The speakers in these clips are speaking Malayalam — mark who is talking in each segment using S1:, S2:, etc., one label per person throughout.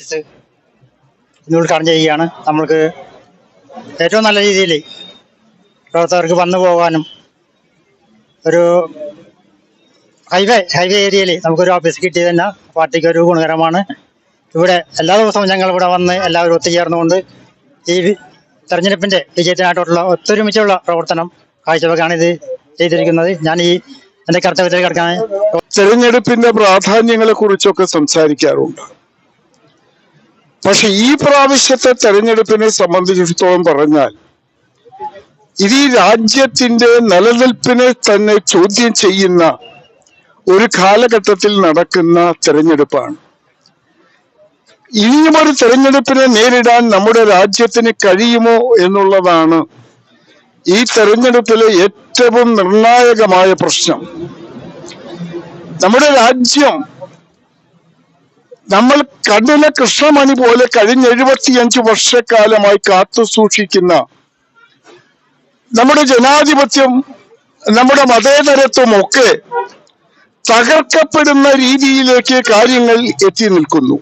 S1: ഓഫീസ് ഇന്ന് ഉദ്ഘാടനം ചെയ്യുകയാണ്. നമ്മൾക്ക് ഏറ്റവും നല്ല രീതിയിൽ പ്രവർത്തകർക്ക് വന്നു പോകാനും ഒരു ഹൈവേ ഏരിയയിൽ നമുക്കൊരു ഓഫീസ് കിട്ടിയത് തന്നെ പാർട്ടിക്ക് ഒരു ഗുണകരമാണ്. ഇവിടെ എല്ലാ ദിവസവും ഞങ്ങൾ ഇവിടെ വന്ന് എല്ലാവരും ഒത്തുചേർന്നുകൊണ്ട് ഈ തെരഞ്ഞെടുപ്പിന്റെ വിജയത്തിനായിട്ടുള്ള ഒത്തൊരുമിച്ചുള്ള പ്രവർത്തനം കാഴ്ചവെക്കാണ് ഇത് ചെയ്തിരിക്കുന്നത്. ഞാൻ ഈ എന്റെ കർത്തവ്യത്തിൽ കിടക്കാൻ
S2: തെരഞ്ഞെടുപ്പിന്റെ പ്രാധാന്യങ്ങളെ കുറിച്ചൊക്കെ സംസാരിക്കാറുണ്ട്. പക്ഷെ ഈ പ്രാവശ്യത്തെ തെരഞ്ഞെടുപ്പിനെ സംബന്ധിച്ചിടത്തോളം പറഞ്ഞാൽ ഇത് ഈ രാജ്യത്തിന്റെ നിലനിൽപ്പിനെ തന്നെ ചോദ്യം ചെയ്യുന്ന ഒരു കാലഘട്ടത്തിൽ നടക്കുന്ന തെരഞ്ഞെടുപ്പാണ്. ഇനിയും ഒരു തെരഞ്ഞെടുപ്പിനെ നേരിടാൻ നമ്മുടെ രാജ്യത്തിന് കഴിയുമോ എന്നുള്ളതാണ് ഈ തെരഞ്ഞെടുപ്പിലെ ഏറ്റവും നിർണായകമായ പ്രശ്നം. നമ്മുടെ രാജ്യം നമ്മൾ കണ്ണിലെ കൃഷ്ണമണി പോലെ കഴിഞ്ഞ 75 വർഷക്കാലമായി കാത്തു സൂക്ഷിക്കുന്ന നമ്മുടെ ജനാധിപത്യം, നമ്മുടെ മതേതരത്വം ഒക്കെ തകർക്കപ്പെടുന്ന രീതിയിലേക്ക് കാര്യങ്ങൾ എത്തി നിൽക്കുന്നു.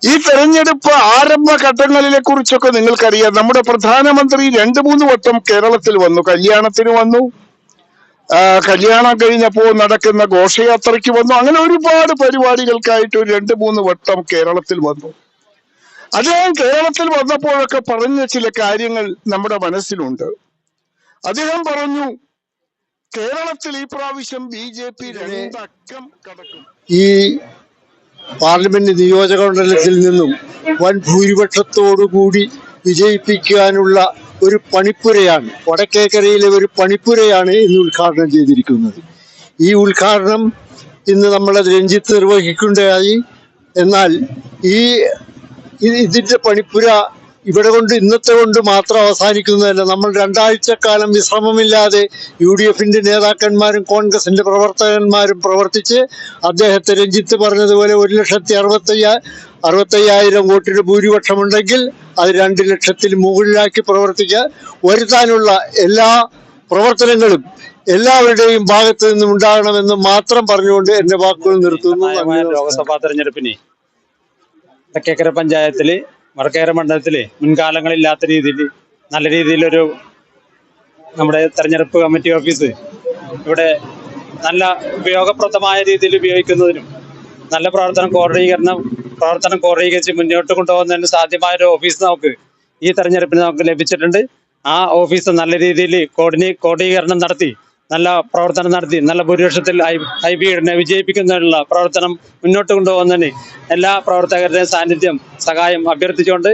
S2: ഈ തെരഞ്ഞെടുപ്പ് ആരംഭഘട്ടങ്ങളിലെ കുറിച്ചൊക്കെ നിങ്ങൾക്കറിയാം. നമ്മുടെ പ്രധാനമന്ത്രി 2-3 വട്ടം കേരളത്തിൽ വന്നു. കല്യാണത്തിന് വന്നു, കല്യാണം കഴിഞ്ഞപ്പോൾ നടക്കുന്ന ഘോഷയാത്രയ്ക്ക് വന്നു. അങ്ങനെ ഒരുപാട് പരിപാടികൾക്കായിട്ട് ഒരു 2-3 വട്ടം കേരളത്തിൽ വന്നു. അദ്ദേഹം കേരളത്തിൽ വന്നപ്പോഴൊക്കെ പറഞ്ഞ ചില കാര്യങ്ങൾ നമ്മുടെ മനസ്സിലുണ്ട്. അദ്ദേഹം പറഞ്ഞു, കേരളത്തിൽ ഈ പ്രാവശ്യം BJP 2 അക്കം കടക്കും.
S3: ഈ പാർലമെന്റ് നിയോജക മണ്ഡലത്തിൽ നിന്നും വൻ ഭൂരിപക്ഷത്തോടുകൂടി വിജയിപ്പിക്കാനുള്ള ഒരു പണിപ്പുരയാണ്, വടക്കേക്കരയിലെ ഒരു പണിപ്പുരയാണ് ഇന്ന് ഉദ്ഘാടനം ചെയ്തിരിക്കുന്നത്. ഈ ഉദ്ഘാടനം ഇന്ന് നമ്മളെ രഞ്ജിത്ത് നിർവഹിക്കുകയുണ്ടായി. എന്നാൽ ഇതിന്റെ പണിപ്പുര ഇവിടെ കൊണ്ട് ഇന്നത്തെ കൊണ്ട് മാത്രം അവസാനിക്കുന്നതല്ല. നമ്മൾ 2 ആഴ്ചക്കാലം വിശ്രമമില്ലാതെ UDFന്റെ നേതാക്കന്മാരും കോൺഗ്രസിന്റെ പ്രവർത്തകന്മാരും പ്രവർത്തിച്ച് അദ്ദേഹത്തെ രഞ്ജിത്ത് പറഞ്ഞതുപോലെ 1,65,000 വോട്ടിന് ഭൂരിപക്ഷമുണ്ടെങ്കിൽ അത് 2 ലക്ഷത്തിൽ മുകളിലാക്കി വരുത്താനുള്ള എല്ലാ പ്രവർത്തനങ്ങളും എല്ലാവരുടെയും ഭാഗത്തു നിന്നും ഉണ്ടാകണമെന്ന് മാത്രം പറഞ്ഞുകൊണ്ട് എന്റെ വാക്കുകൾ നിർത്തുന്നു.
S4: ലോക്സഭാ തെരഞ്ഞെടുപ്പിന് തെക്കേക്കര പഞ്ചായത്തില് വടക്കേക്കര മണ്ഡലത്തില് മുൻകാലങ്ങളില്ലാത്ത രീതിയിൽ നല്ല രീതിയിലൊരു നമ്മുടെ തെരഞ്ഞെടുപ്പ് കമ്മിറ്റി ഓഫീസ് ഇവിടെ നല്ല ഉപയോഗപ്രദമായ രീതിയിൽ ഉപയോഗിക്കുന്നതിനും നല്ല പ്രവർത്തനം കോർഡിനേകരിച്ച് മുന്നോട്ട് കൊണ്ടുപോകുന്നതിന് സാധ്യമായ ഒരു ഓഫീസ് നമുക്ക് ഈ തെരഞ്ഞെടുപ്പിന് നമുക്ക് ലഭിച്ചിട്ടുണ്ട്. ആ ഓഫീസ് നല്ല രീതിയിൽ കോർഡിനീകരണം നടത്തി നല്ല പ്രവർത്തനം നടത്തി നല്ല ഭൂരിപക്ഷത്തിൽ ഹൈബീഡിനെ വിജയിപ്പിക്കുന്നതിനുള്ള പ്രവർത്തനം മുന്നോട്ട് കൊണ്ടുപോകുന്നതിന് എല്ലാ പ്രവർത്തകരുടെയും സഹായം അഭ്യർത്ഥിച്ചുകൊണ്ട്